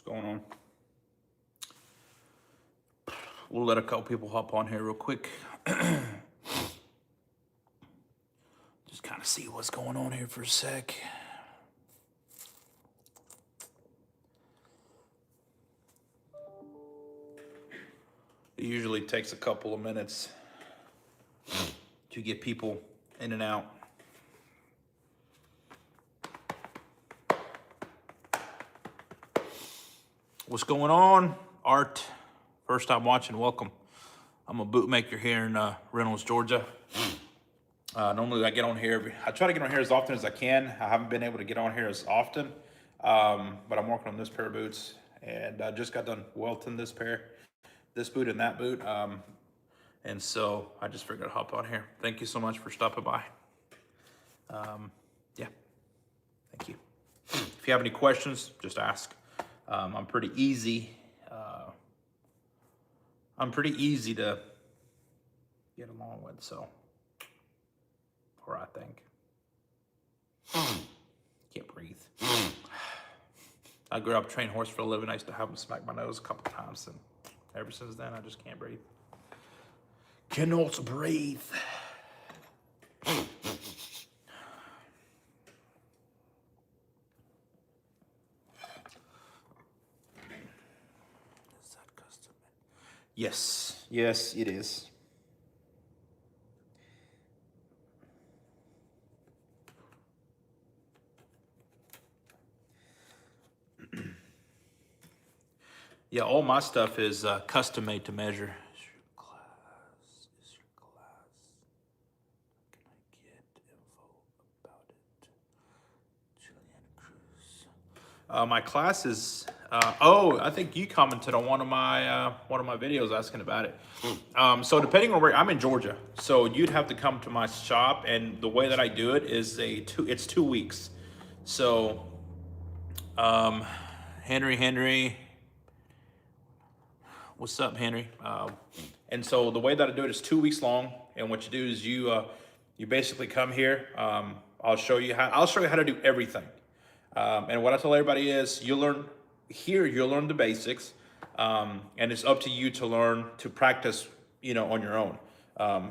going on? We'll let a couple people hop on here real quick. Just kind of see what's going on here for a sec. It usually takes a couple of minutes to get people in and out. What's going on, Art? First time watching, welcome. I'm a bootmaker here in Reynolds, Georgia. Normally I get on here, I try to get on here as often as I can. I haven't been able to get on here as often, but I'm working on this pair of boots, and I just got done welting this pair, this boot and that boot. And so I just figured I'd hop on here. Thank you so much for stopping by. Yeah, thank you. If you have any questions, just ask. I'm pretty easy. I'm pretty easy to get along with, so, or I think. Can't breathe. I grew up training horse for a living. I used to have them smack my nose a couple times, and ever since then, I just can't breathe. Cannot breathe. Yes, yes, it is. Yeah, all my stuff is custom made to measure. Is your class? Is your class? Can I get info about it? Julian Cruz. My class is. Oh, I think you commented on one of my videos asking about it. So depending on where I'm in Georgia, so you'd have to come to my shop, and the way that I do it is it's 2 weeks. So, Henry, what's up, Henry? And so the way that I do it is 2 weeks long, and what you do is you basically come here. I'll show you how to do everything. And what I tell everybody is you'll learn the basics, and it's up to you to learn, to practice, on your own.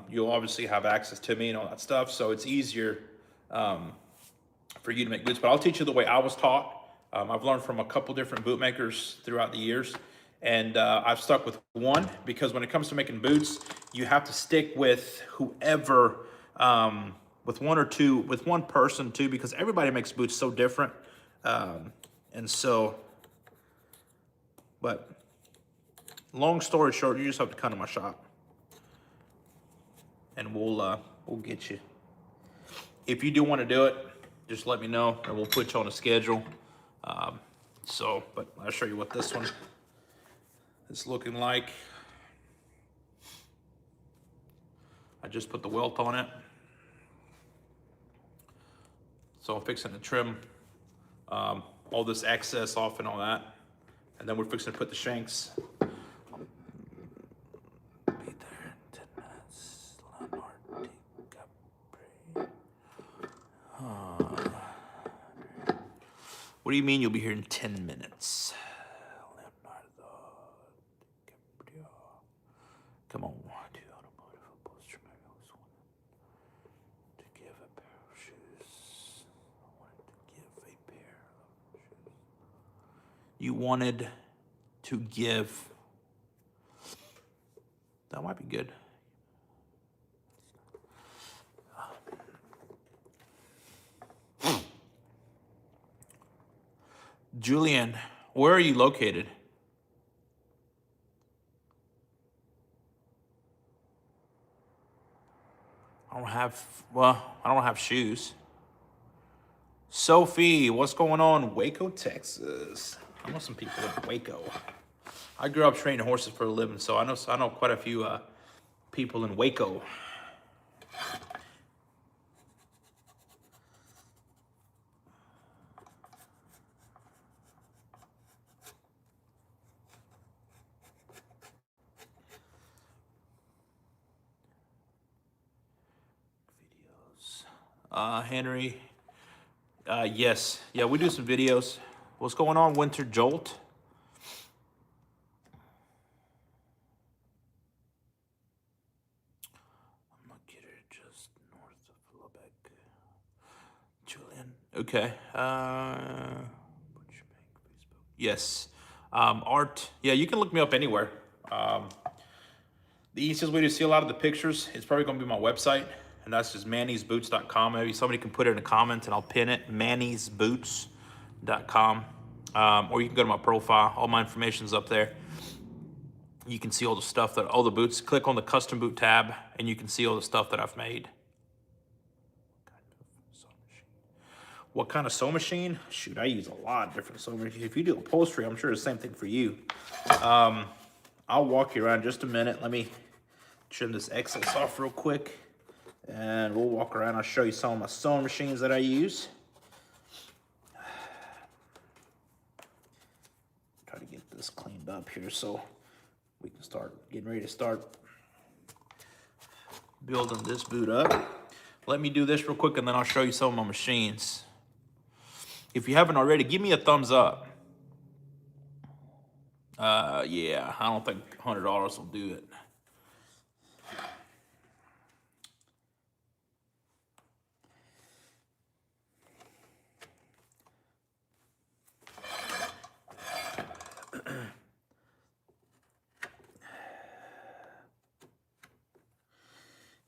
You'll obviously have access to me and all that stuff, so it's easier for you to make boots. But I'll teach you the way I was taught. I've learned from a couple different bootmakers throughout the years, and I've stuck with one, because when it comes to making boots, you have to stick with whoever, with one person too, because everybody makes boots so different. And so, but long story short, you just have to come to my shop, and we'll get you. If you do want to do it, just let me know, and we'll put you on a schedule. But I'll show you what this one is looking like. I just put the welt on it, so I'm fixing to trim all this excess off and all that, and then we're fixing to put the shanks. Be there in 10 minutes. What do you mean you'll be here in 10 minutes? Come on. To give a pair of shoes. I wanted to give a pair of shoes. You wanted to give. That might be good. Julian, where are you located? I don't have shoes. Sophie, what's going on? Waco, Texas. I know some people in Waco. I grew up training horses for a living, so I know quite a few people in Waco. Henry, yes. Yeah, we do some videos. What's going on, Winter Jolt? Okay. Yes. Art. Yeah, you can look me up anywhere. The easiest way to see a lot of the pictures is probably going to be my website, and that's just mannysboots.com. Maybe somebody can put it in the comments and I'll pin it, mannysboots.com. Or you can go to my profile. All my information's up there. You can see all the stuff that, all the boots. Click on the custom boot tab and you can see all the stuff that I've made. What kind of sewing machine? Shoot, I use a lot of different sewing machines. If you do upholstery, I'm sure it's the same thing for you. I'll walk you around just a minute. Let me trim this excess off real quick and we'll walk around. I'll show you some of my sewing machines that I use. Try to get this cleaned up here so we can start getting ready to start building this boot up. Let me do this real quick and then I'll show you some of my machines. If you haven't already, give me a thumbs up. Yeah, I don't think $100 will do it.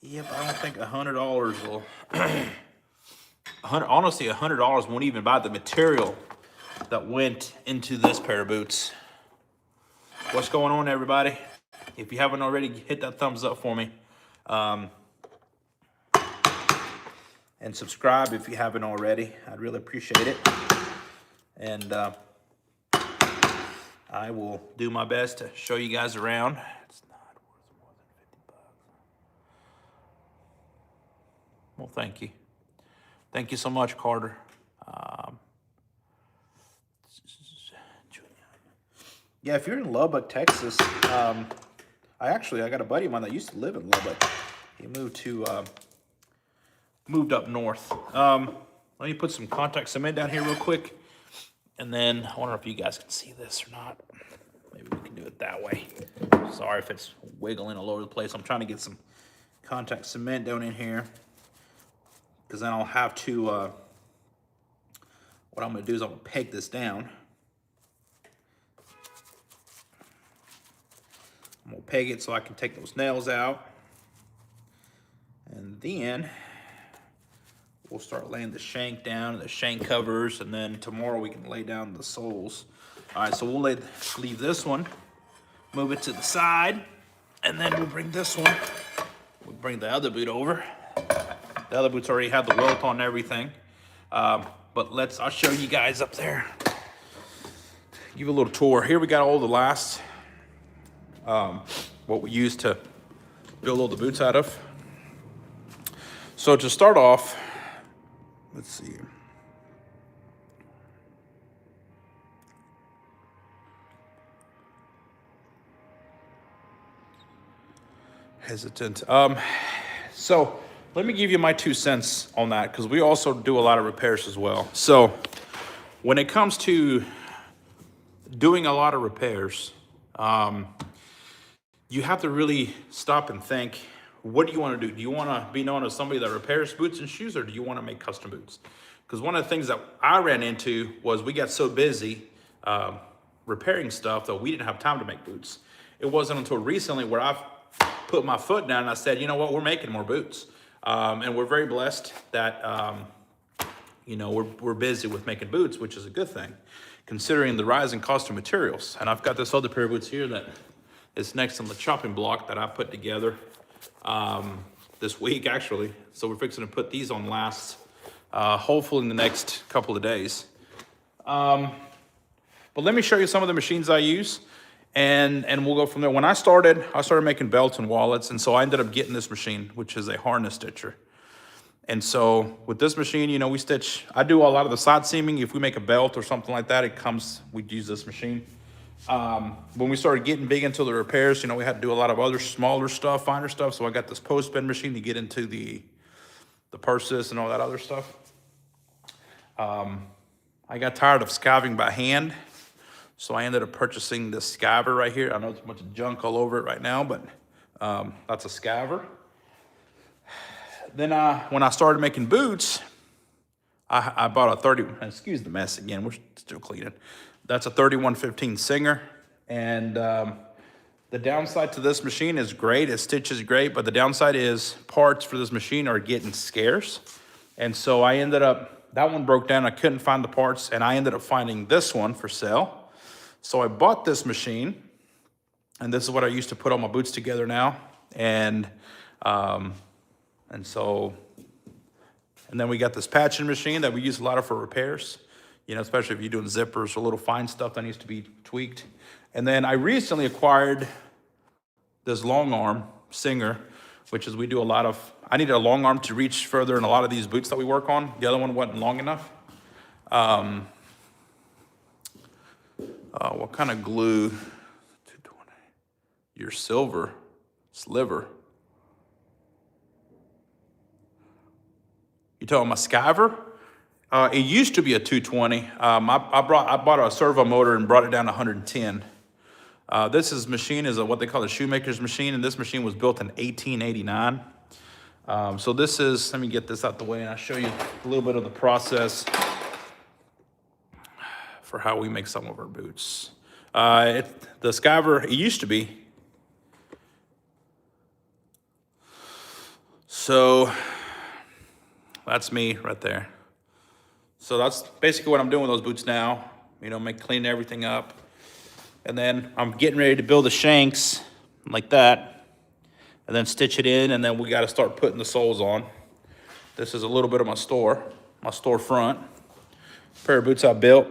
Yep, I don't think $100 will. Honestly, $100 won't even buy the material that went into this pair of boots. What's going on, everybody? If you haven't already, hit that thumbs up for me. And subscribe if you haven't already. I'd really appreciate it. And I will do my best to show you guys around. It's not worth more than $50. Well, thank you. Thank you so much, Carter. Yeah, if you're in Lubbock, Texas, I got a buddy of mine that used to live in Lubbock. He moved up north. Let me put some contact cement down here real quick. And then I wonder if you guys can see this or not. Maybe we can do it that way. Sorry if it's wiggling all over the place. I'm trying to get some contact cement down in here. Because then I'll have to, what I'm going to do is I'm going to peg this down. I'm going to peg it so I can take those nails out. And then we'll start laying the shank down and the shank covers. And then tomorrow we can lay down the soles. All right, so we'll leave this one, move it to the side. And then we'll bring this one, we'll bring the other boot over. The other boots already have the welt on and everything. But I'll show you guys up there. Give you a little tour. Here we got all the last, what we use to build all the boots out of. So to start off, let's see. Hesitant. So let me give you my 2 cents on that because we also do a lot of repairs as well. So when it comes to doing a lot of repairs, you have to really stop and think, what do you want to do? Do you want to be known as somebody that repairs boots and shoes, or do you want to make custom boots? Because one of the things that I ran into was we got so busy repairing stuff that we didn't have time to make boots. It wasn't until recently where I've put my foot down and I said, you know what, we're making more boots. And we're very blessed that, we're busy with making boots, which is a good thing, considering the rising cost of materials. And I've got this other pair of boots here that is next on the chopping block that I put together this week, actually. So we're fixing to put these on last, hopefully in the next couple of days. But let me show you some of the machines I use. And we'll go from there. When I started making belts and wallets, and so I ended up getting this machine, which is a harness stitcher. And so with this machine, we stitch. I do a lot of the side seaming. If we make a belt or something like that, we'd use this machine. When we started getting big into the repairs, we had to do a lot of other smaller stuff, finer stuff. So I got this post bend machine to get into the purses and all that other stuff. I got tired of scavenging by hand. So I ended up purchasing this scaver right here. I know there's a bunch of junk all over it right now, but that's a scaver. Then when I started making boots, I bought a 30, excuse the mess again, we're still cleaning. That's a 3115 Singer. And the downside to this machine is great, it stitches great, but the downside is parts for this machine are getting scarce. And so I ended up, that one broke down, I couldn't find the parts, and I ended up finding this one for sale. So I bought this machine, and this is what I used to put all my boots together now. And so, and then we got this patching machine that we use a lot of for repairs, you know, especially if you're doing zippers or little fine stuff that needs to be tweaked. And then I recently acquired this long arm Singer, which is we do a lot of, I needed a long arm to reach further in a lot of these boots that we work on. The other one wasn't long enough. What kind of glue? 220. Your silver sliver. You talking about Skyver? It used to be a 220. I bought a servo motor and brought it down to 110. This machine is what they call a shoemaker's machine, and this machine was built in 1889. So this is, let me get this out the way and I'll show you a little bit of the process for how we make some of our boots. The Skyver, it used to be. So that's me right there. So that's basically what I'm doing with those boots now. You know, cleaning everything up. And then I'm getting ready to build the shanks like that. And then stitch it in, and then we gotta start putting the soles on. This is a little bit of my storefront. Pair of boots I built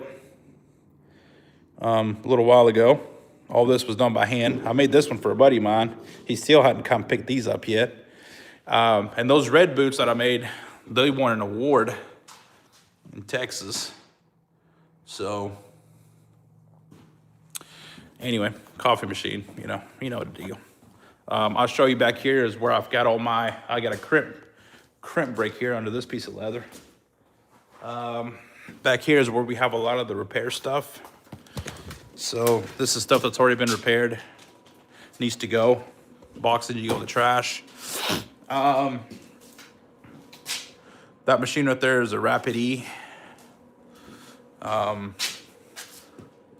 a little while ago. All this was done by hand. I made this one for a buddy of mine. He still hadn't come picked these up yet. And those red boots that I made, they won an award in Texas. So anyway, coffee machine, you know the deal. I'll show you back here is where I've got all my, I got a crimp break here under this piece of leather. Back here is where we have a lot of the repair stuff. So this is stuff that's already been repaired, needs to go. Boxes need to go in the trash. That machine right there is a Rapid E.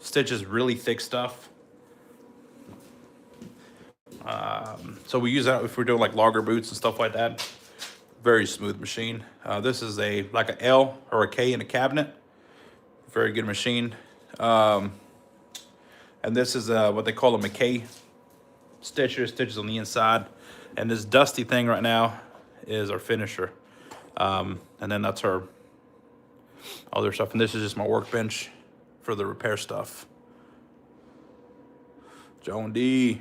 Stitches really thick stuff. So we use that if we're doing like logger boots and stuff like that. Very smooth machine. This is like an L or a K in a cabinet. Very good machine. And this is what they call a McKay stitcher. Stitches on the inside. And this dusty thing right now is our finisher. And then that's our other stuff. And this is just my workbench for the repair stuff. Joan D.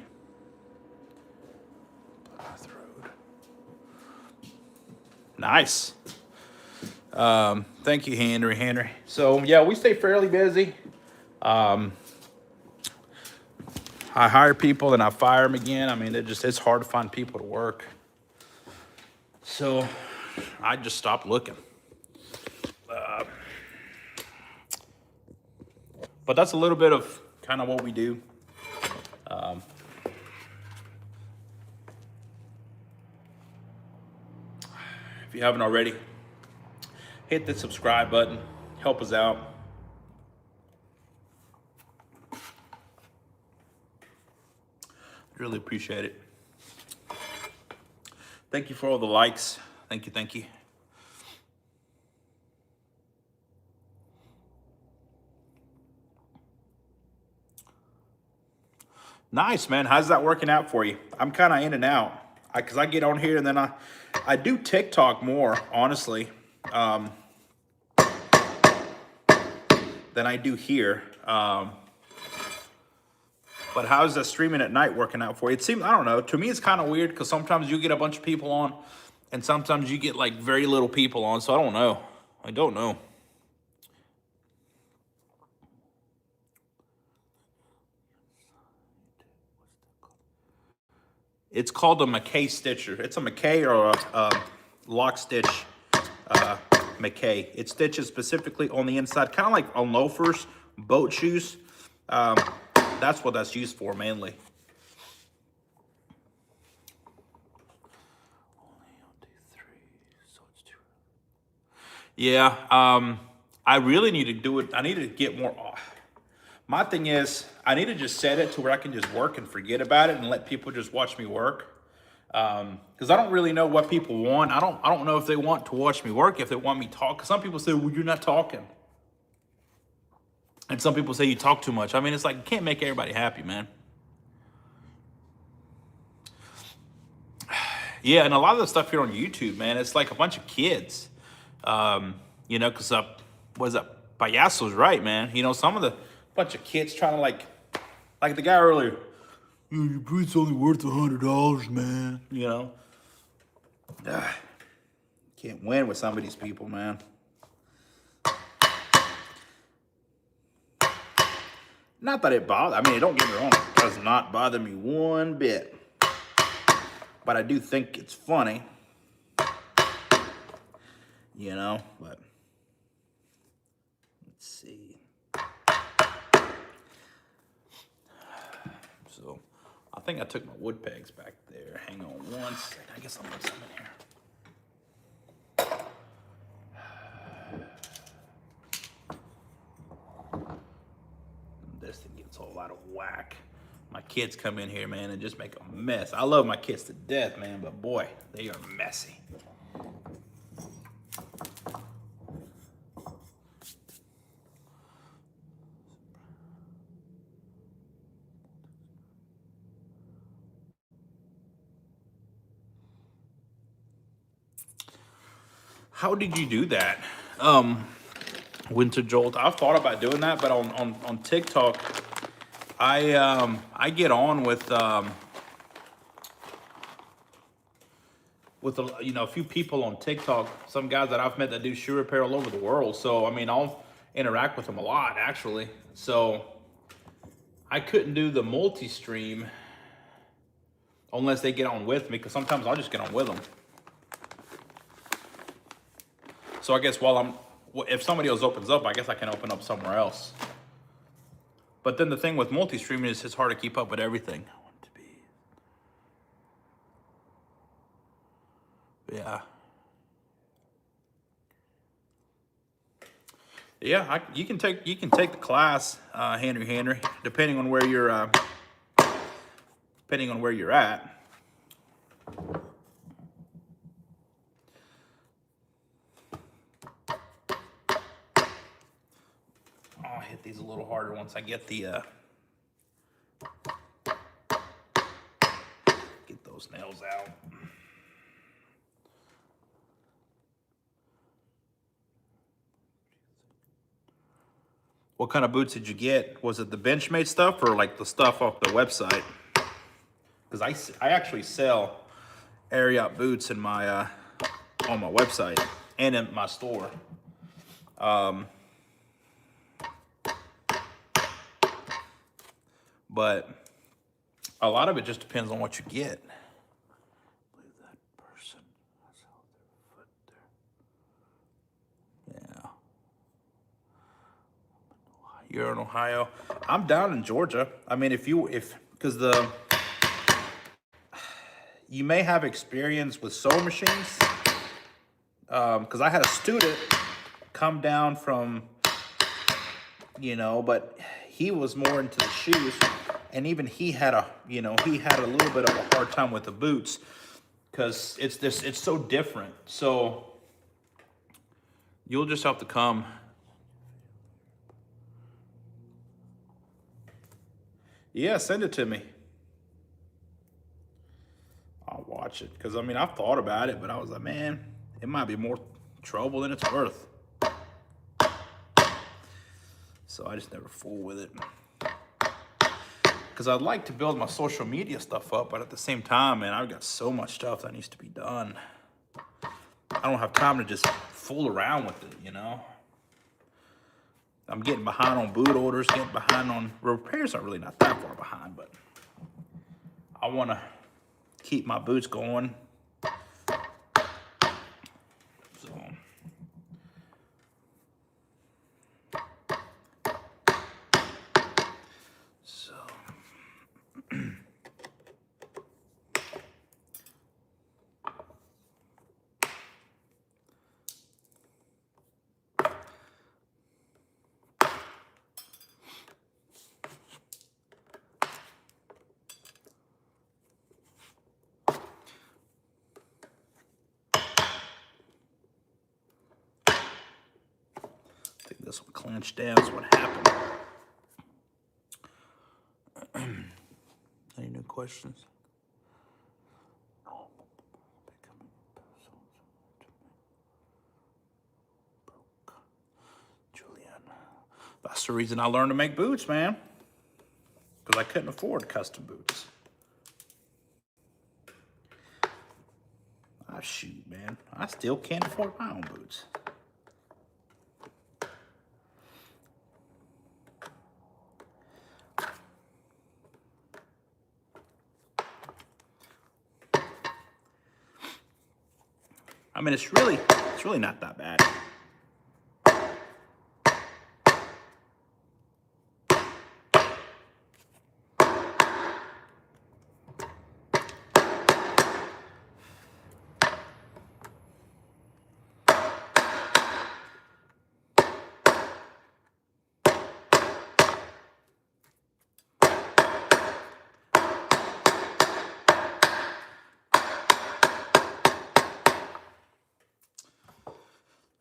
Nice. Thank you, Henry. So yeah, we stay fairly busy. I hire people and I fire them again. I mean, it's hard to find people to work. So I just stopped looking. But that's a little bit of kind of what we do. If you haven't already, hit the subscribe button. Help us out. Really appreciate it. Thank you for all the likes. Thank you. Nice, man. How's that working out for you? I'm kind of in and out. Because I get on here and then I do TikTok more, honestly, than I do here. But how's that streaming at night working out for you? It seems, I don't know. To me, it's kind of weird because sometimes you get a bunch of people on and sometimes you get like very little people on. So I don't know. It's called a McKay stitcher. It's a McKay or a lock stitch McKay. It stitches specifically on the inside, kind of like on loafers, boat shoes. That's what that's used for mainly. Yeah, I really need to do it. I need to get more. My thing is, I need to just set it to where I can just work and forget about it and let people just watch me work. Because I don't really know what people want. I don't know if they want to watch me work, if they want me talk. Because some people say, "Well, you're not talking," and some people say you talk too much. I mean, it's like you can't make everybody happy, man. Yeah, and a lot of the stuff here on YouTube, man, it's like a bunch of kids. You know, because was that Payaso's right, man? You know, some of the bunch of kids trying to like the guy earlier. Your boots only worth $100, man. You know, can't win with some of these people, man. Not that it bothers. I mean, don't get me wrong. It does not bother me one bit. But I do think it's funny. You know, but let's see. So, I think I took my wood pegs back there. Hang on one second. I guess I'll put some in here. This thing gets a whole lot of whack. My kids come in here, man, and just make a mess. I love my kids to death, man, but boy, they are messy. How did you do that? Winter Jolt. I've thought about doing that, but on TikTok, I get on with a, you know, a few people on TikTok, some guys that I've met that do shoe repair all over the world. So I mean, I'll interact with them a lot actually. So I couldn't do the multi-stream unless they get on with me, because sometimes I'll just get on with them. So I guess if somebody else opens up, I guess I can open up somewhere else. But then the thing with multi-streaming is it's hard to keep up with everything. Yeah. Yeah, you can take the class, Henry, depending on where you're at. I'll hit these a little harder once I get get those nails out. What kind of boots did you get? Was it the Benchmade stuff or like the stuff off the website? Because I actually sell Ariat boots in my on my website and in my store. But a lot of it just depends on what you get. I believe that person has held their foot there. Yeah. You're in Ohio. I'm down in Georgia. I mean, because you may have experience with sewing machines. Because I had a student come down from, you know, but he was more into the shoes, and even he had a little bit of a hard time with the boots because it's so different. So you'll just have to come. Yeah, send it to me. I'll watch it because I mean I've thought about it, but I was like, man, it might be more trouble than it's worth. So I just never fool with it. Because I'd like to build my social media stuff up, but at the same time, man, I've got so much stuff that needs to be done. I don't have time to just fool around with it, you know? I'm getting behind on boot orders, getting behind on repairs. Are really not that far behind, but I want to keep my boots going. this one clenched down. That's what happened. Any new questions? Julian. That's the reason I learned to make boots, man. Because I couldn't afford custom boots. Ah, shoot, man. I still can't afford my own boots. I mean, it's really not that bad.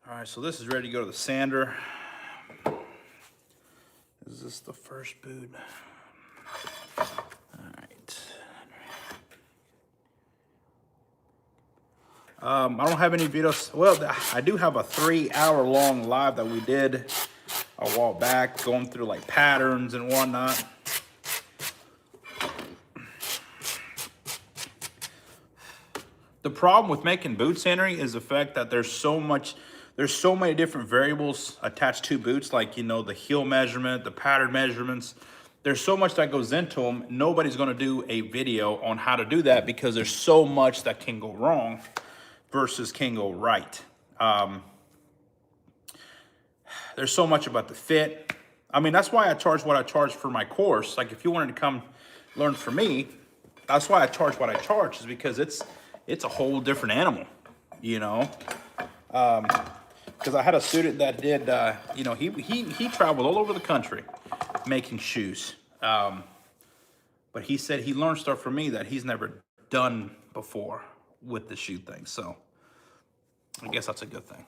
All right, so this is ready to go to the sander. Is this the first boot? All right. I don't have any videos. Well, I do have a 3-hour-long live that we did a while back, going through like patterns and whatnot. The problem with making boot sandering is the fact that there's so many different variables attached to boots, like, you know, the heel measurement, the pattern measurements. There's so much that goes into them. Nobody's going to do a video on how to do that because there's so much that can go wrong versus can go right. There's so much about the fit. I mean, that's why I charge what I charge for my course. Like, if you wanted to come learn from me, that's why I charge what I charge, is because it's a whole different animal, you know. Because I had a student that did, you know, he traveled all over the country making shoes. But he said he learned stuff from me that he's never done before with the shoe thing. So I guess that's a good thing.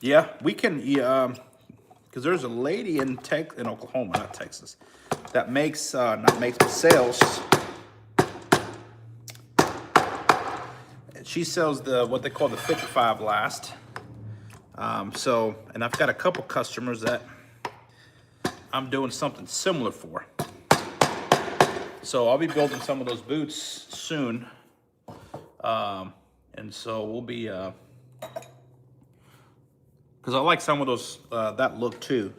Yeah, we can, because there's a lady in Oklahoma, not Texas, that makes, not makes, but sells. She sells what they call the 55 last. And I've got a couple customers that I'm doing something similar for. So I'll be building some of those boots soon. And so we'll be, because I like some of those, that look too.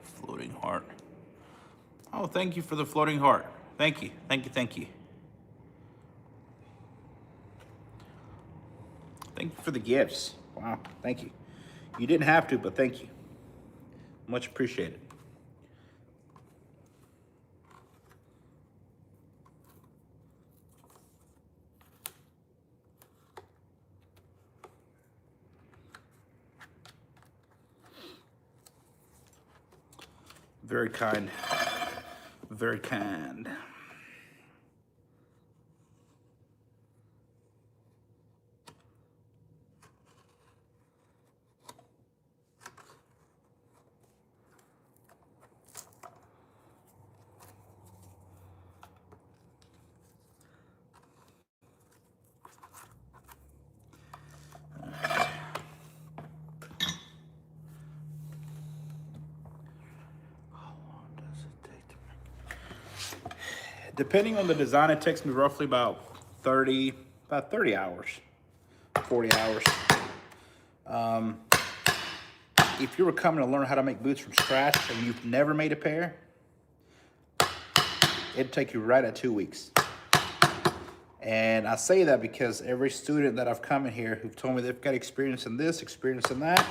Floating heart. Oh, thank you for the floating heart. Thank you, thank you, thank you. Thank you for the gifts. Wow, thank you. You didn't have to, but thank you. Much appreciated. Very kind. Very kind. Depending on the design, it takes me roughly about 30 hours, 40 hours. If you were coming to learn how to make boots from scratch and you've never made a pair, it'd take you right at 2 weeks. And I say that because every student that I've come in here who've told me they've got experience in this, experience in that,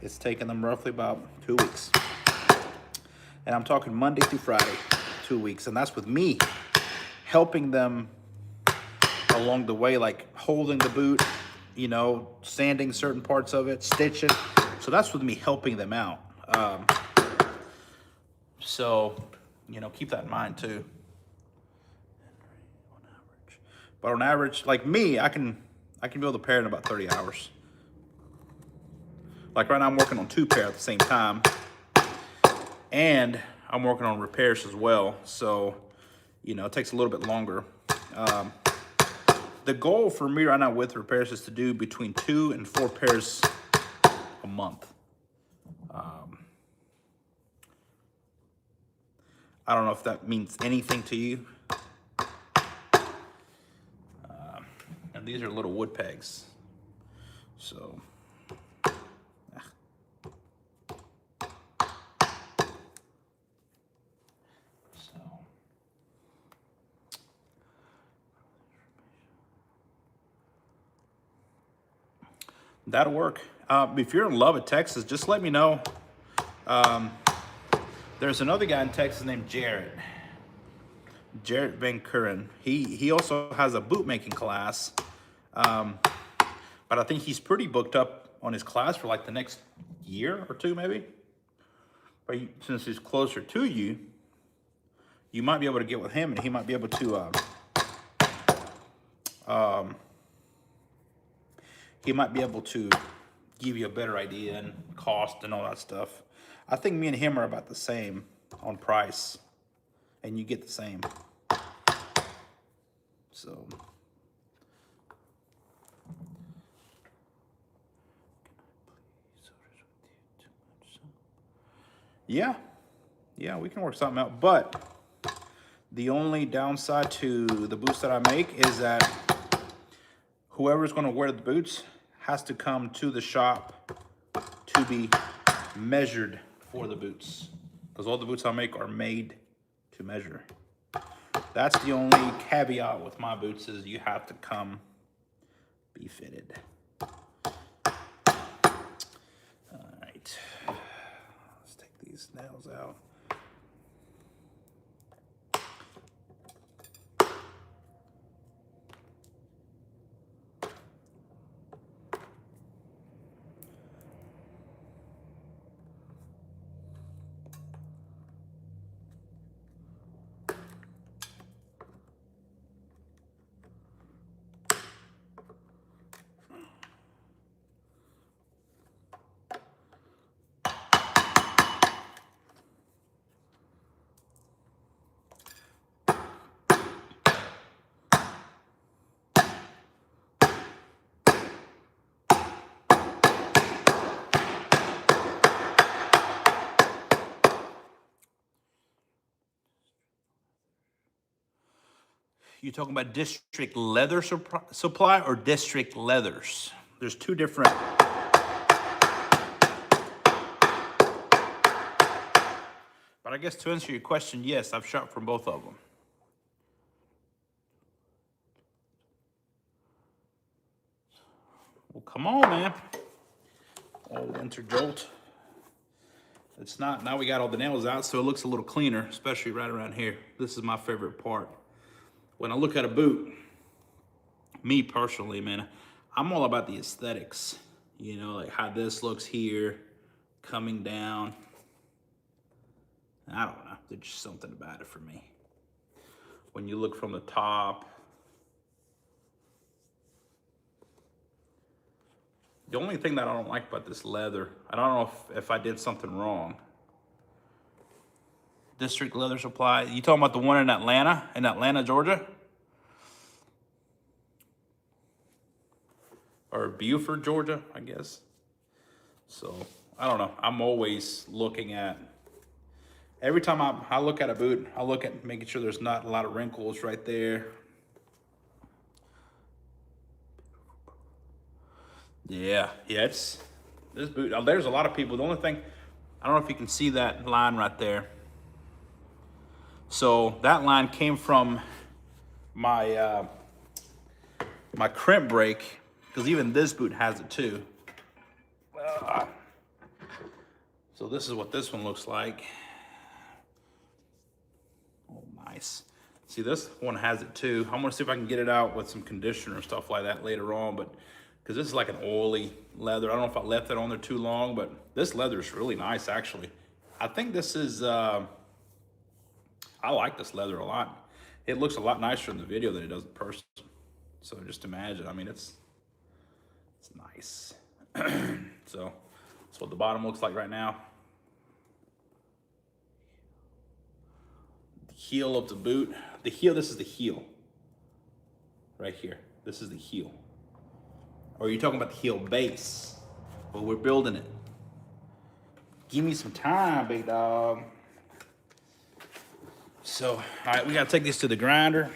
It's taken them roughly about 2 weeks. And I'm talking Monday through Friday, 2 weeks. And that's with me helping them along the way, like holding the boot, you know, sanding certain parts of it, stitching. So that's with me helping them out. So, you know, keep that in mind too. But on average, like me, I can build a pair in about 30 hours. Like right now I'm working on 2 pairs at the same time. And I'm working on repairs as well. So, you know, it takes a little bit longer. The goal for me right now with repairs is to do between 2 and 4 pairs a month. I don't know if that means anything to you. And these are little wood pegs. So, that'll work. If you're in love with Texas, just let me know. There's another guy in Texas named Jared Van Kuren. He also has a bootmaking class, but I think he's pretty booked up on his class for like the next year or 2 maybe. But since he's closer to you, you might be able to get with him, and he might be able to give you a better idea and cost and all that stuff. I think me and him are about the same on price, and you get the same. So, yeah, we can work something out. But the only downside to the boots that I make is that whoever's going to wear the boots has to come to the shop to be measured for the boots, because all the boots I make are made to measure. That's the only caveat with my boots, is you have to come be fitted. All right, let's take these nails out. You talking about District Leather Supply or District Leathers? There's 2 different. But I guess to answer your question, yes, I've shot from both of them. Well, come on, man. Oh, winter jolt. It's not, now we got all the nails out, so it looks a little cleaner, especially right around here. This is my favorite part. When I look at a boot, me personally, man, I'm all about the aesthetics. You know, like how this looks here, coming down. I don't know, there's just something about it for me. When you look from the top. The only thing that I don't like about this leather, I don't know if I did something wrong. District Leather Supply. You talking about the one in Atlanta, Georgia? Or Beaufort, Georgia, I guess. So, I don't know. I'm always looking at, every time I look at a boot, I look at making sure there's not a lot of wrinkles right there. Yeah, it's, this boot, there's a lot of people. The only thing, I don't know if you can see that line right there. So that line came from my my crimp break, because even this boot has it too. So this is what this one looks like. Oh, nice. See, this one has it too. I'm gonna see if I can get it out with some conditioner and stuff like that later on, but because this is like an oily leather. I don't know if I left it on there too long, but this leather is really nice, actually. I think this is, I like this leather a lot. It looks a lot nicer in the video than it does in person. So just imagine, I mean, it's nice. So that's what the bottom looks like right now. The heel of the boot. The heel, this is the heel. Right here. This is the heel. Or are you talking about the heel base? Well, we're building it. Give me some time, big dog. So, all right, we gotta take this to the grinder,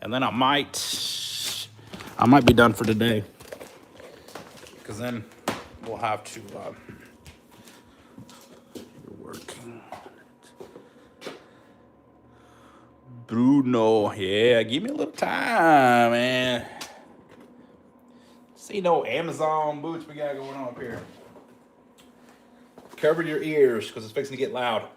and then I might be done for today. Because then we'll have to, you're working. Bruno, yeah, give me a little time, man. See no Amazon boots we got going on up here. Cover your ears, because it's fixing to get loud.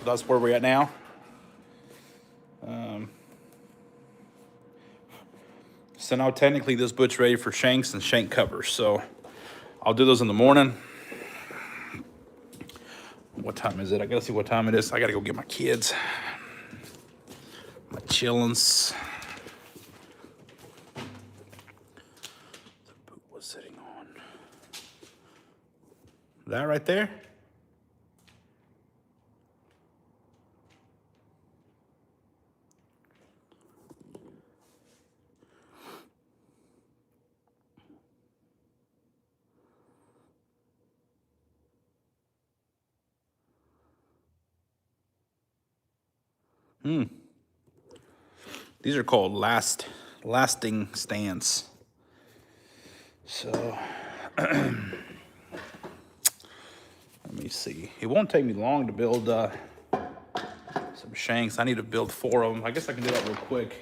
That's where we're at now. So now technically this boot's ready for shanks and shank covers. So I'll do those in the morning. What time is it? I gotta see what time it is. I gotta go get my kids. My chillins. The boot was sitting on. That right there? These are called lasting stands. So let me see. It won't take me long to build some shanks. I need to build 4 of them. I guess I can do that real quick.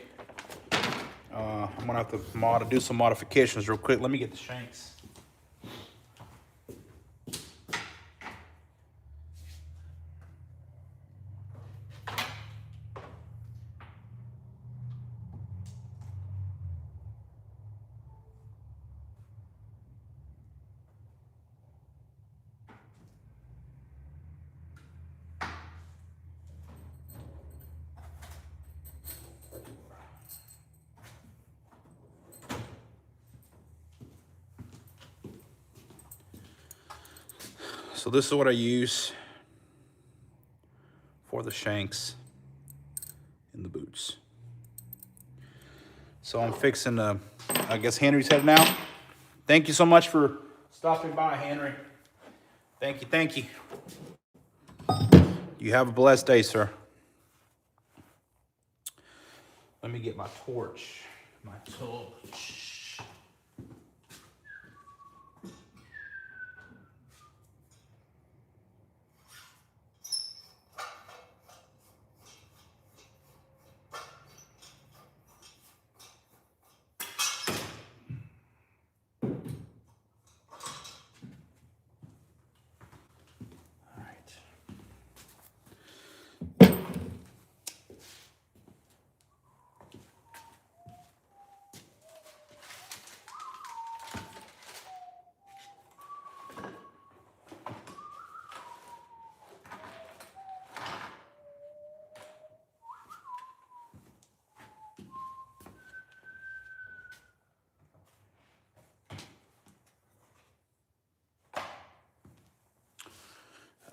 I'm gonna have to do some modifications real quick. Let me get the shanks. So this is what I use for the shanks in the boots. So I'm fixing I guess Henry's heading out. Thank you so much for stopping by, Henry. Thank you, thank you. You have a blessed day, sir. Let me get my torch. My torch.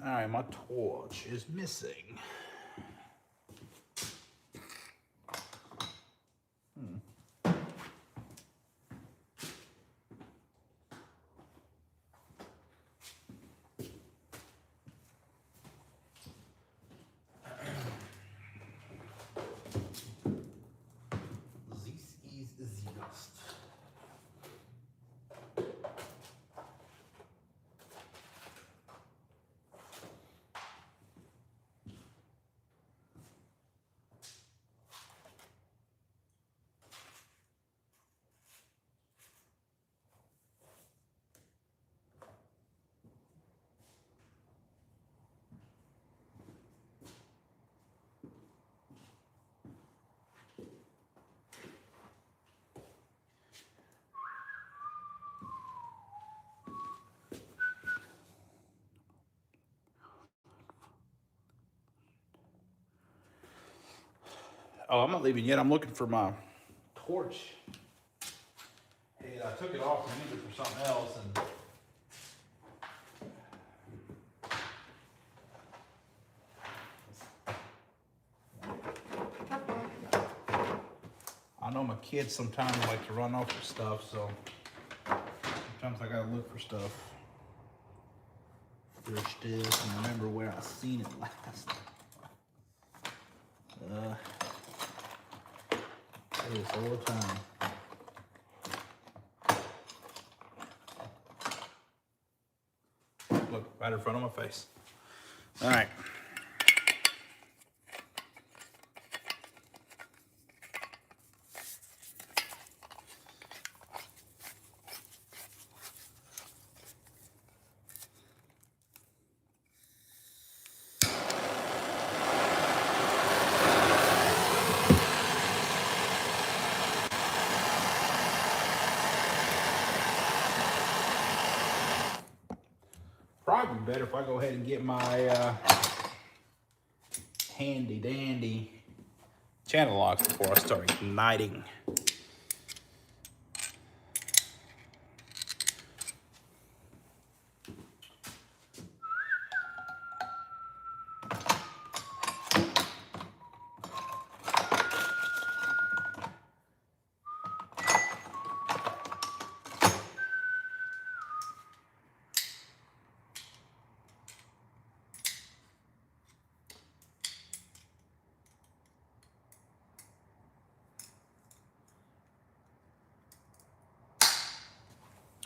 All right, my torch is missing. This is the dust. Oh, I'm not leaving yet. I'm looking for my torch. And I took it off and I needed it for something else. And I know my kids sometimes like to run off with stuff, so sometimes I gotta look for stuff. There's this, and remember where I seen it last. It is all the time. Look, right in front of my face. All right. Probably better if I go ahead and get my handy dandy channel locks before I start igniting.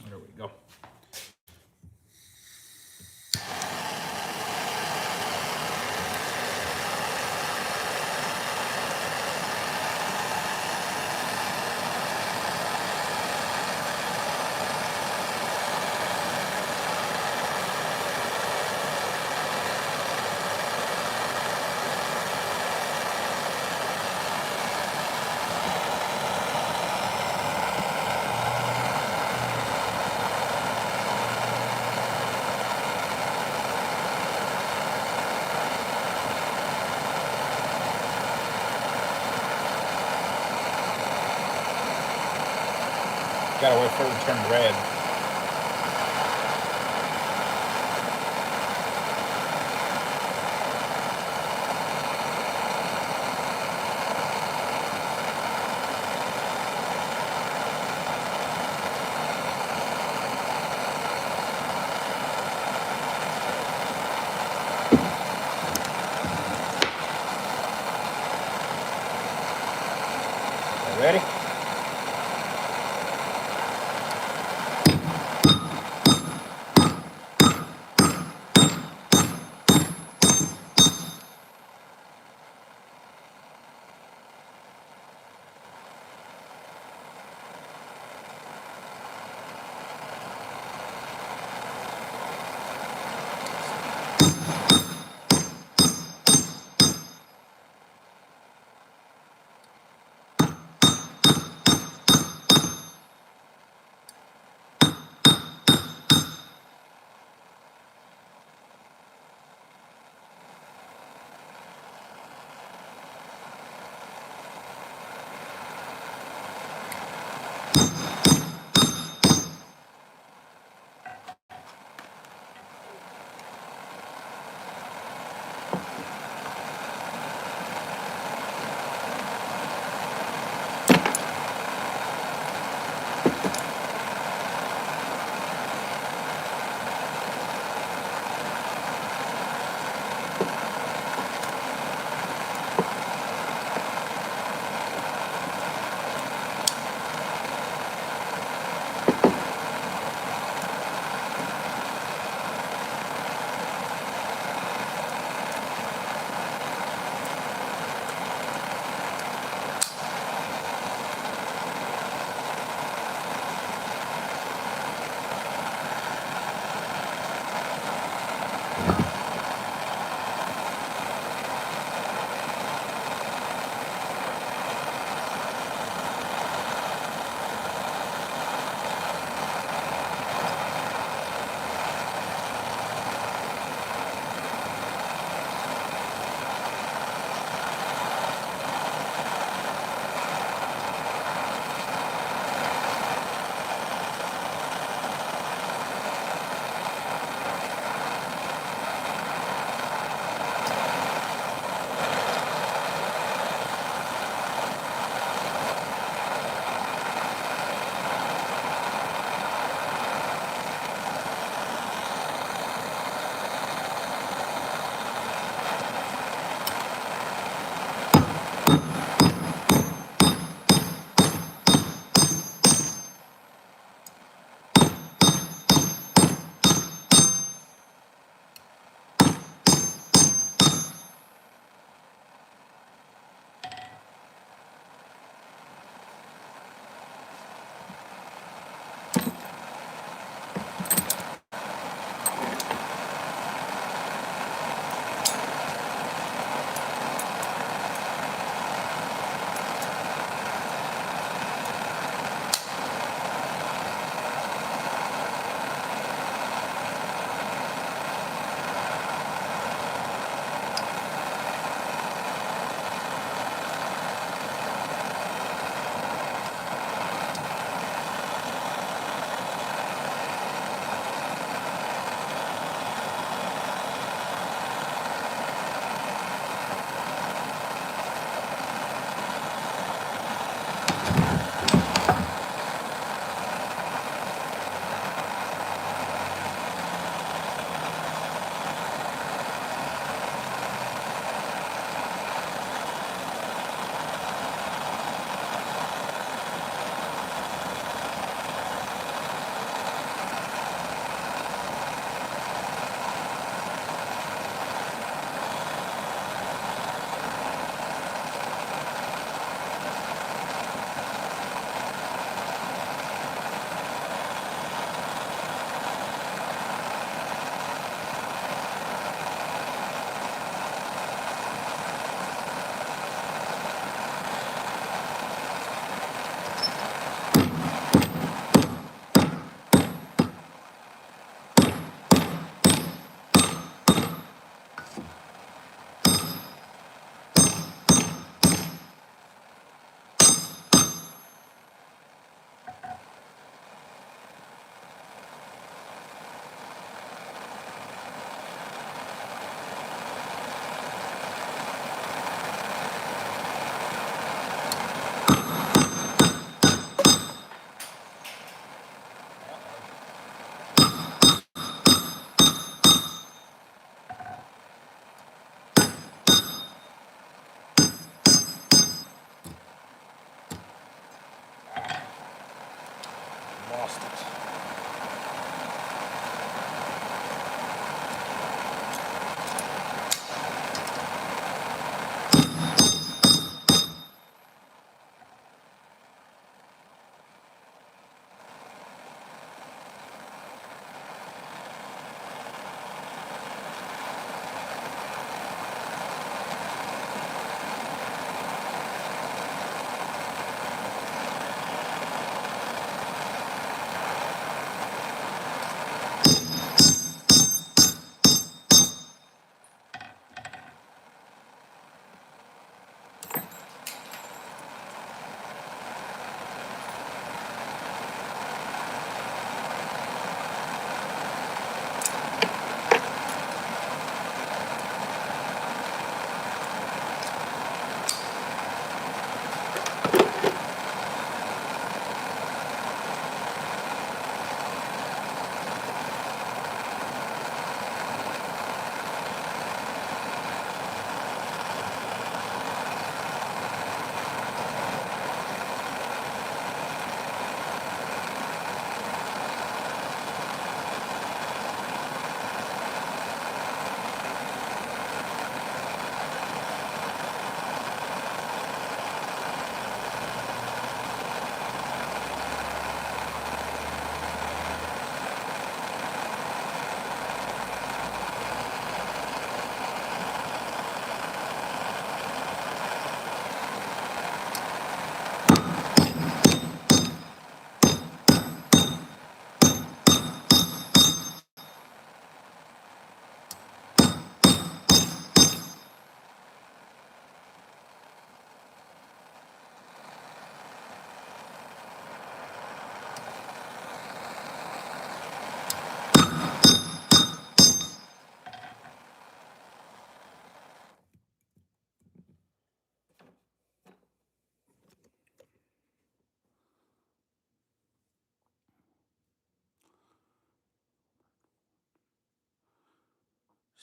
There we go. Gotta wait for it to turn red. Ready?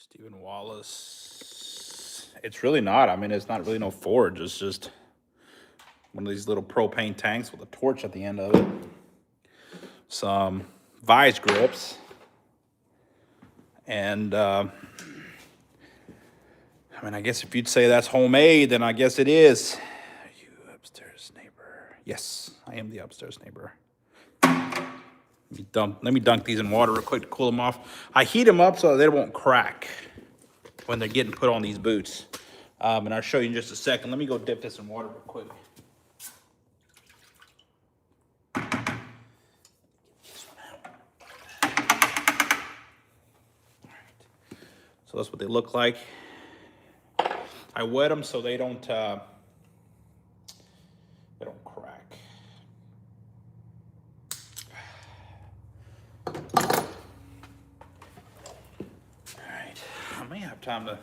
Stephen Wallace. It's really not. I mean, it's not really no forge. It's just one of these little propane tanks with a torch at the end of it. Some vise grips. And, I mean, I guess if you'd say that's homemade, then I guess it is. Are you upstairs neighbor? Yes, I am the upstairs neighbor. Let me dunk these in water real quick to cool them off. I heat them up so they won't crack when they're getting put on these boots. And I'll show you in just a second. Let me go dip this in water real quick. So that's what they look like. I wet them so they don't crack. All right, I may have time to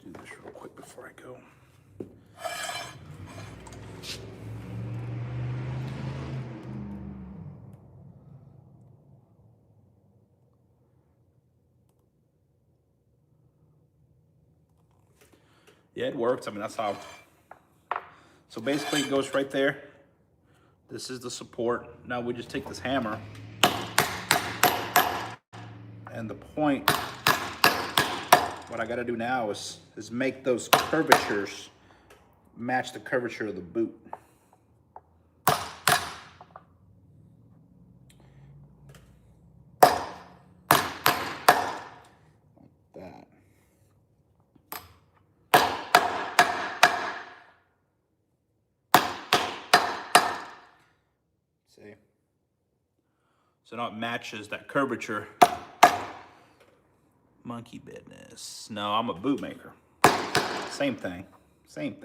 do this real quick before I go. Yeah, it works. I mean, that's how. So basically it goes right there. This is the support. Now we just take this hammer and the point, what I gotta do now is make those curvatures match the curvature of the boot. Like that. See? So now it matches that curvature. Monkey business. No, I'm a bootmaker. Same thing, same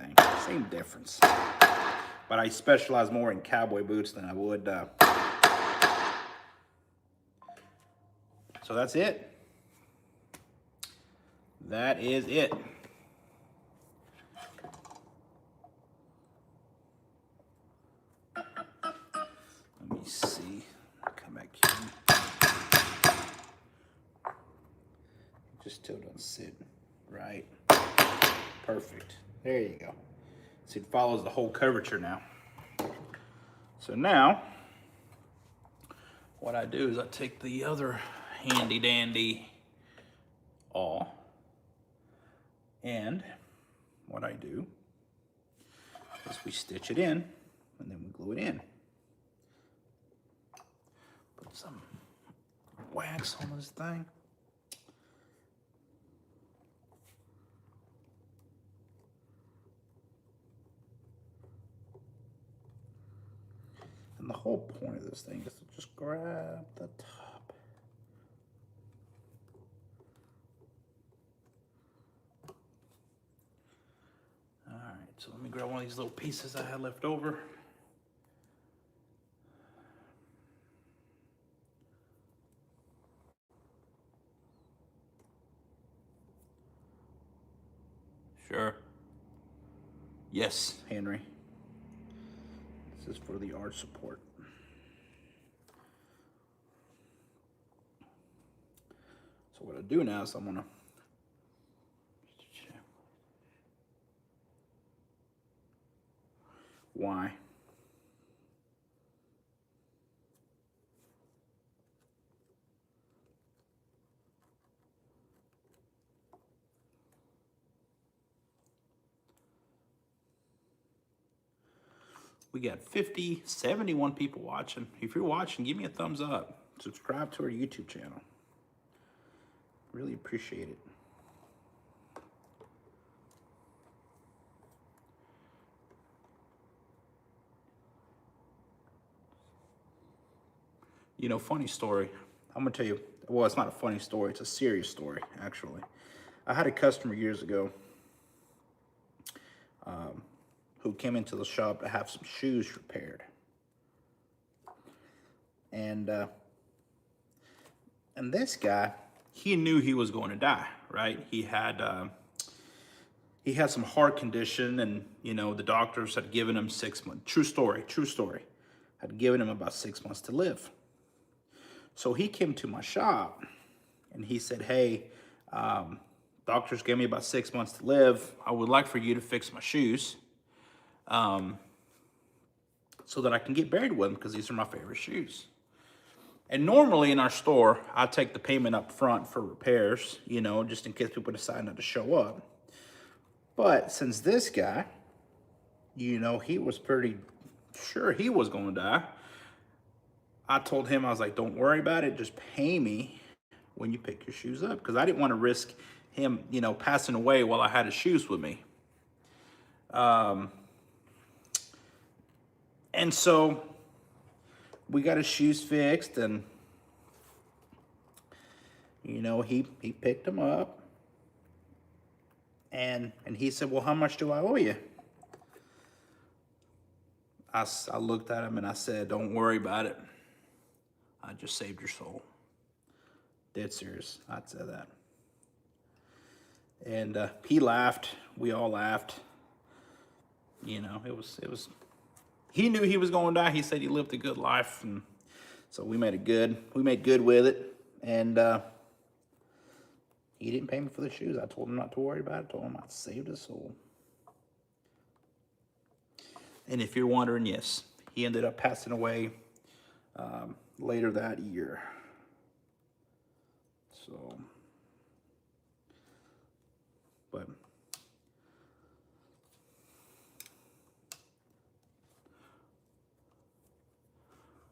difference. But I specialize more in cowboy boots than I would. So that's it. That is it. Let me see. Come back here. Just still don't sit right. Perfect. There you go. See, it follows the whole curvature now. So now, what I do is I take the other handy dandy awl, and what I do is we stitch it in, and then we glue it in. Put some wax on this thing. And the whole point of this thing is to just grab the top. All right, so let me grab one of these little pieces I had left over. Sure. Yes, Henry. This is for the arch support. So what I do now is I'm gonna why? We got 50, 71 people watching. If you're watching, give me a thumbs up. Subscribe to our YouTube channel. Really appreciate it. You know, funny story. I'm gonna tell you, well, it's not a funny story, it's a serious story, actually. I had a customer years ago who came into the shop to have some shoes repaired. And this guy, he knew he was going to die, right? He had some heart condition, and you know, the doctors had given him 6 months. True story, had given him about 6 months to live. So he came to my shop and he said, hey, Doctors gave me about 6 months to live. I would like for you to fix my shoes so that I can get buried with them, because these are my favorite shoes. And normally in our store, I take the payment up front for repairs, you know, just in case people decide not to show up. But since this guy, you know, he was pretty sure he was going to die, I told him, I was like, don't worry about it. Just pay me when you pick your shoes up, because I didn't want to risk him, you know, passing away while I had his shoes with me. And so we got his shoes fixed, and you know, he picked them up, and he said, well, how much do I owe you? I looked at him and I said, don't worry about it. I just saved your soul. Dead serious. I'd say that. And he laughed. We all laughed. You know, it was. He knew he was going to die. He said he lived a good life, and so we made it good. We made good with it, and he didn't pay me for the shoes. I told him not to worry about it. I told him I saved his soul. And if you're wondering, yes, he ended up passing away later that year. So,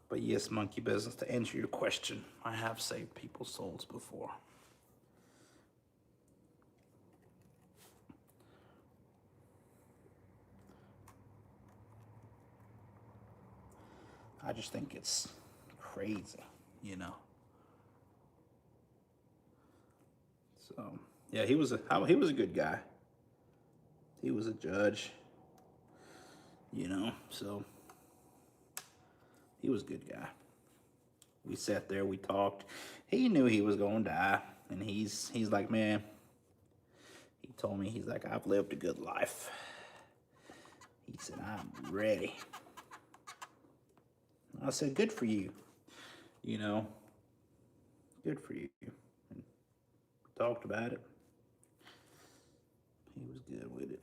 but yes, monkey business, to answer your question, I have saved people's souls before. I just think it's crazy, you know. So yeah, he was a good guy. He was a judge, you know. So he was a good guy. We sat there, we talked. He knew he was gonna die, and he's like, man. He told me, he's like, I've lived a good life. He said, I'm ready. I said, good for you. You know, good for you. And we talked about it. He was good with it.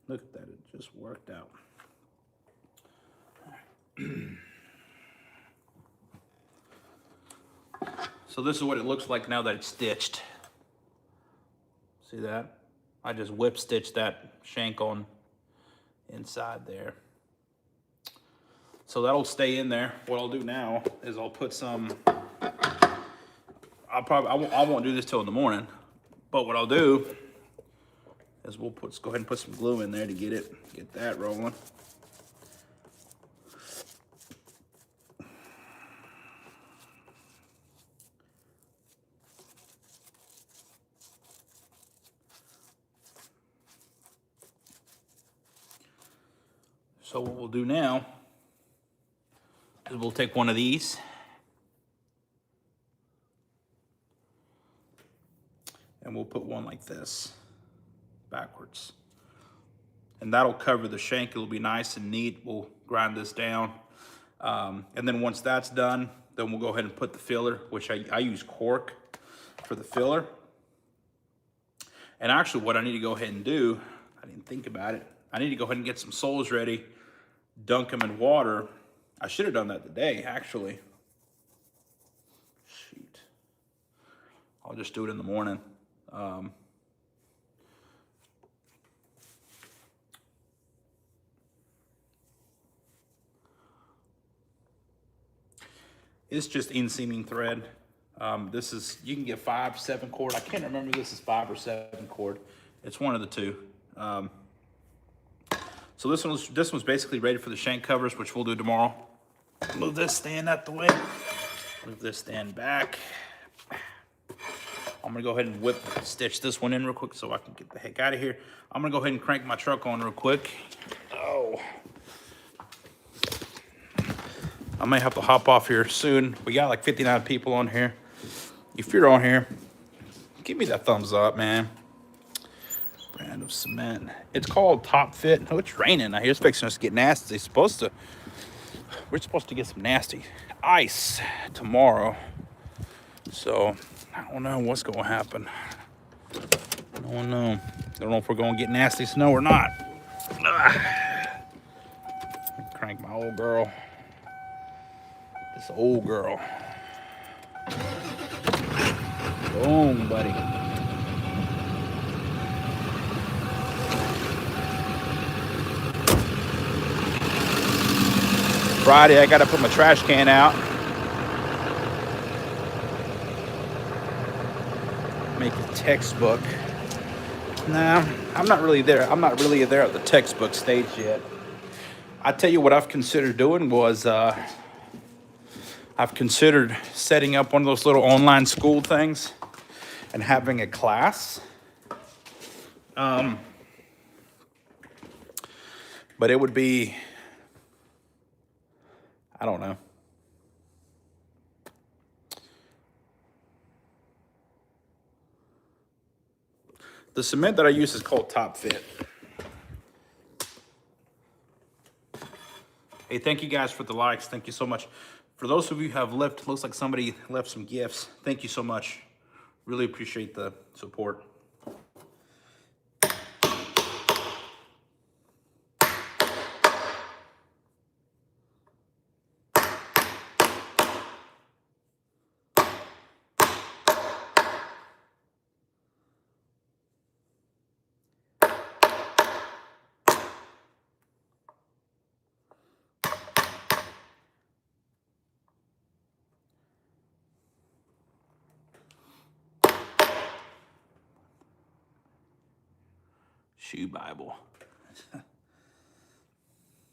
Look at that, it just worked out. So this is what it looks like now that it's stitched. See that? I just whip stitched that shank on inside there. So that'll stay in there. What I'll do now is I'll put some, I won't do this till in the morning, but what I'll do is we'll go ahead and put some glue in there to get that rolling. So what we'll do now is we'll take one of these and we'll put one like this backwards. And that'll cover the shank. It'll be nice and neat. We'll grind this down. And then once that's done, then we'll go ahead and put the filler, which I use cork for the filler. And actually what I need to go ahead and do, I didn't think about it. I need to go ahead and get some soles ready, dunk them in water. I should have done that today, actually. Shoot. I'll just do it in the morning. It's just inseaming thread. This is, you can get 5, 7 cord. I can't remember if this is 5 or 7 cord. It's one of the two. So this one's basically ready for the shank covers, which we'll do tomorrow. Move this stand out the way. Move this stand back. I'm gonna go ahead and stitch this one in real quick so I can get the heck out of here. I'm gonna go ahead and crank my truck on real quick. Oh. I may have to hop off here soon. We got like 59 people on here. If you're on here, give me that thumbs up, man. Brand of of cement. It's called Top Fit. Oh, it's raining. I hear it's fixing us to get nasty. We're supposed to get some nasty ice tomorrow. So I don't know what's gonna happen. I don't know. I don't know if we're gonna get nasty snow or not. Crank my old girl. This old girl. Boom, buddy. Friday, I gotta put my trash can out. Make a textbook. Nah, I'm not really there. I'm not really there at the textbook stage yet. I tell you what I've considered doing was I've considered setting up one of those little online school things and having a class. But it would be, I don't know. The cement that I use is called Top Fit. Hey, thank you guys for the likes. Thank you so much. For those of you who have left, looks like somebody left some gifts. Thank you so much. Really appreciate the support. Shoe Bible.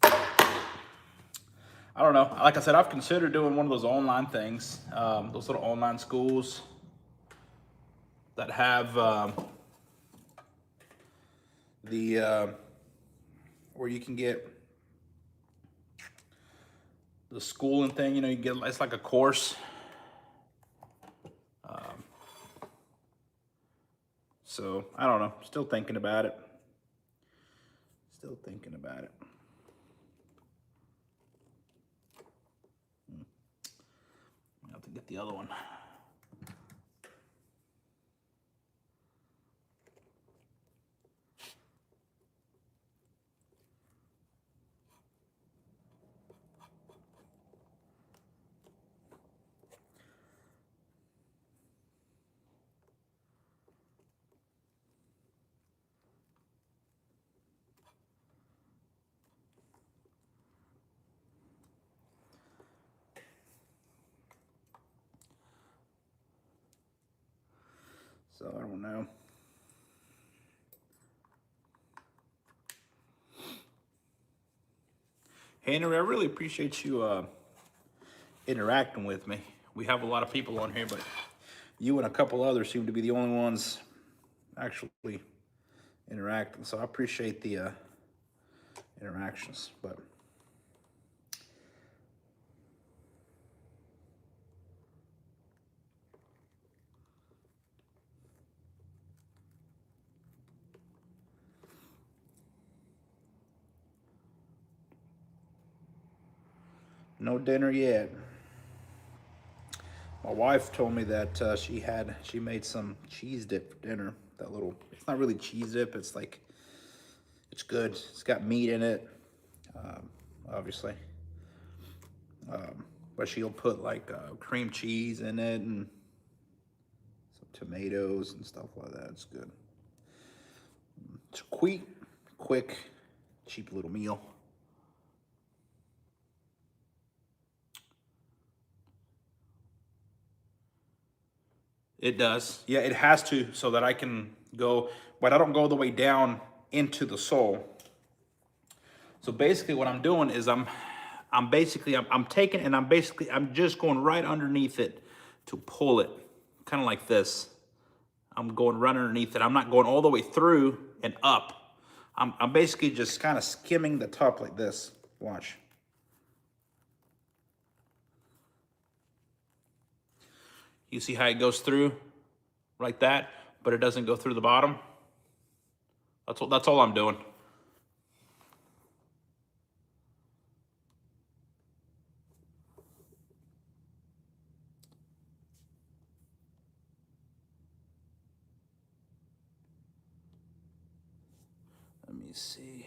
I don't know. Like I said, I've considered doing one of those online things, those little online schools that have where you can get the schooling thing. You know, you get, it's like a course. So I don't know. Still thinking about it. Still thinking about it. I have to get the other one. So I don't know. Hey, Henry, I really appreciate you interacting with me. We have a lot of people on here, but you and a couple others seem to be the only ones actually interacting. So I appreciate the interactions, but no dinner yet. My wife told me that she made some cheese dip for dinner. That little, it's not really cheese dip. It's like, it's good. It's got meat in it, obviously. But she'll put like cream cheese in it and some tomatoes and stuff like that. It's good. It's a quick, cheap little meal. It does. Yeah, it has to, so that I can go, but I don't go all the way down into the sole. So basically what I'm doing is I'm taking and I'm just going right underneath it to pull it, kind of like this. I'm going right underneath it. I'm not going all the way through and up. I'm basically just kind of skimming the top like this. Watch. You see how it goes through like that, but it doesn't go through the bottom? That's all I'm doing. Let me see.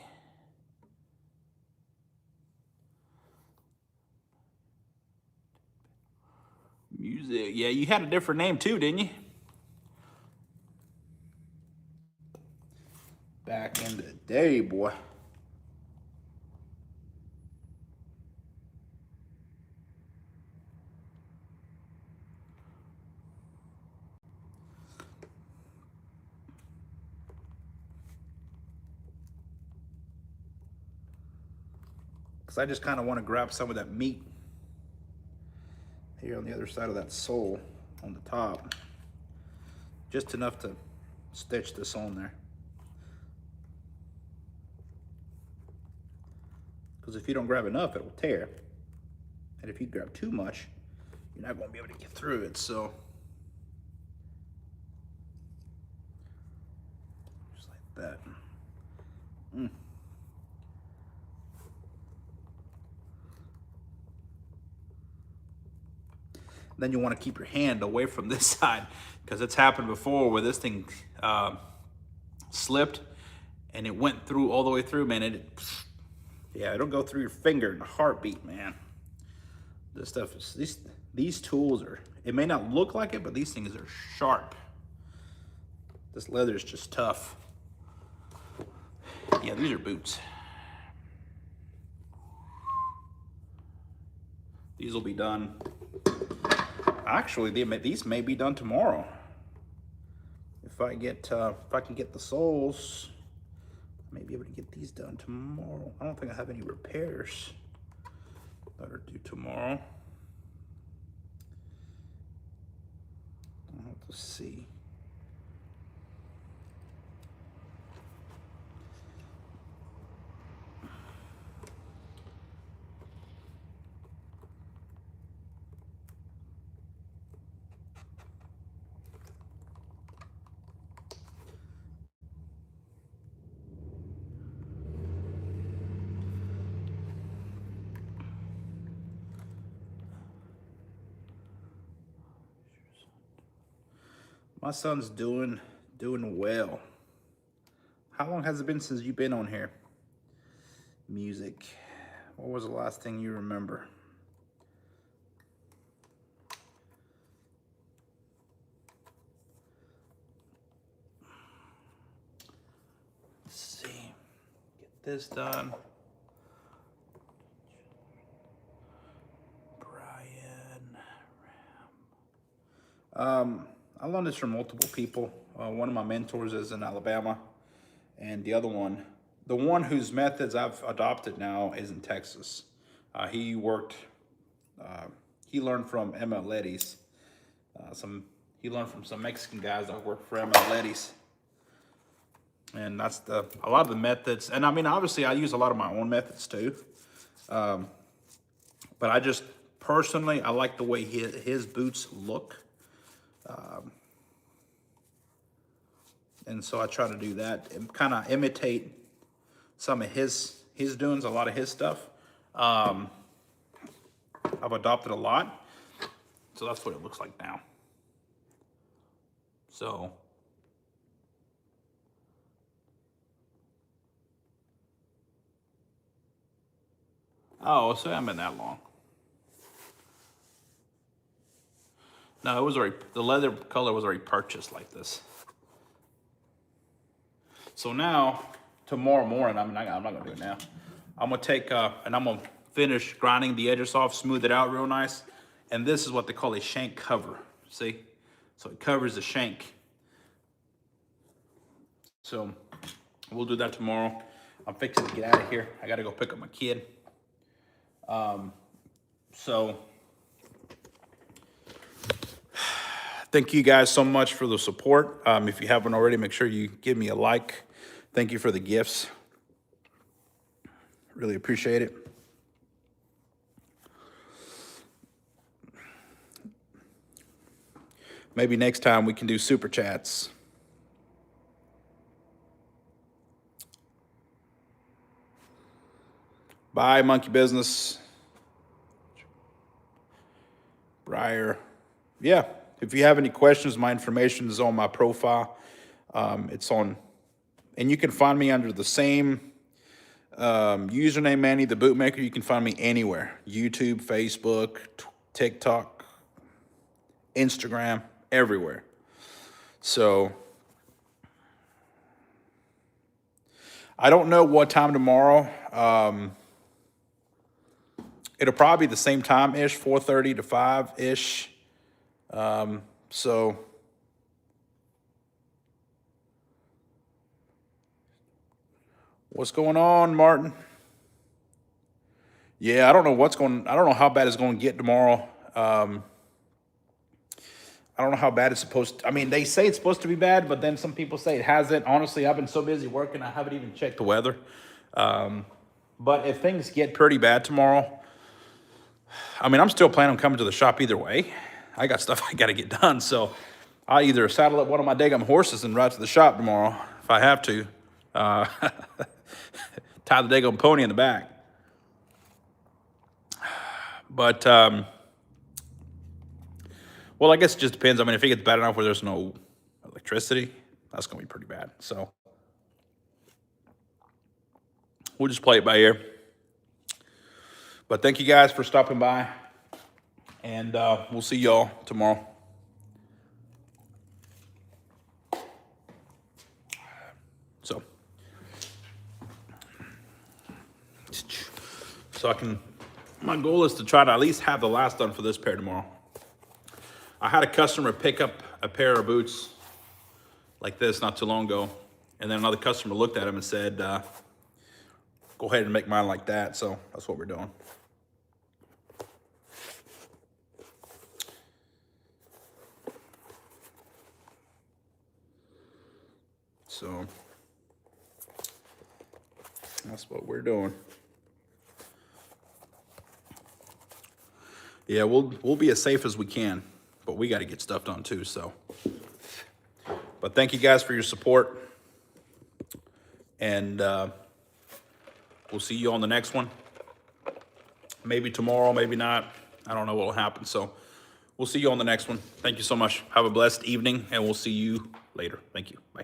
Music. Yeah, you had a different name too, didn't you? Back in the day, boy. Because I just kind of want to grab some of that meat here on the other side of that sole on the top. Just enough to stitch this on there. Because if you don't grab enough, it will tear. And if you grab too much, you're not going to be able to get through it. So, just like that. Then you want to keep your hand away from this side, because it's happened before where this thing slipped and it went through all the way through, man. Yeah, it'll go through your finger in a heartbeat, man. This stuff is, these tools are, it may not look like it, but these things are sharp. This leather is just tough. Yeah, these are boots. These will be done. Actually, these may be done tomorrow. If I can get the soles, I may be able to get these done tomorrow. I don't think I have any repairs that are due tomorrow. I'll have to see. My son's doing well. How long has it been since you've been on here? Music. What was the last thing you remember? Let's see. Get this done. I learned this from multiple people. One of my mentors is in Alabama, and the other one, the one whose methods I've adopted now, is in Texas. He learned from MLEDs. He learned from some Mexican guys that work for MLEDs. And that's a lot of the methods. And I mean, obviously I use a lot of my own methods too. But I just, personally, I like the way his boots look. And so I try to do that and kind of imitate some of his doings, a lot of his stuff. I've adopted a lot. So that's what it looks like now. So. Oh, so I haven't been that long. No, it was already, the leather color was already purchased like this. So now, tomorrow morning, I'm not gonna do it now. I'm gonna take, and I'm gonna finish grinding the edges off, smooth it out real nice. And this is what they call a shank cover, see? So it covers the shank. So we'll do that tomorrow. I'm fixing to get out of here. I gotta go pick up my kid. So thank you guys so much for the support. If you haven't already, make sure you give me a like. Thank you for the gifts. Really appreciate it. Maybe next time we can do super chats. Bye, Monkey Business. Briar. Yeah, if you have any questions, my information is on my profile. It's on, and you can find me under the same username, Manny The Bootmaker. You can find me anywhere: YouTube, Facebook, TikTok, Instagram, everywhere. So I don't know what time tomorrow. It'll probably be the same time-ish, 4:30 to 5-ish. So what's going on, Martin? Yeah, I don't know how bad it's going to get tomorrow. I don't know how bad it's supposed to. I mean, they say it's supposed to be bad, but then some people say it hasn't. Honestly, I've been so busy working, I haven't even checked the weather. But if things get pretty bad tomorrow, I mean, I'm still planning on coming to the shop either way. I got stuff I got to get done. So I'll either saddle up one of my daggum horses and ride to the shop tomorrow if I have to. Tie the daggum pony in the back. But, well, I guess it just depends. I mean, if it gets bad enough where there's no electricity, that's going to be pretty bad. So we'll just play it by ear. But thank you guys for stopping by. And we'll see y'all tomorrow. So I can, my goal is to try to at least have the last done for this pair tomorrow. I had a customer pick up a pair of boots like this not too long ago. And then another customer looked at them and said, go ahead and make mine like that. So that's what we're doing. So that's what we're doing. Yeah, we'll be as safe as we can, but we got to get stuff done too. So, but thank you guys for your support, and we'll see you on the next one. Maybe tomorrow, maybe not. I don't know what will happen. So we'll see you on the next one. Thank you so much. Have a blessed evening, and we'll see you later. Thank you. Bye.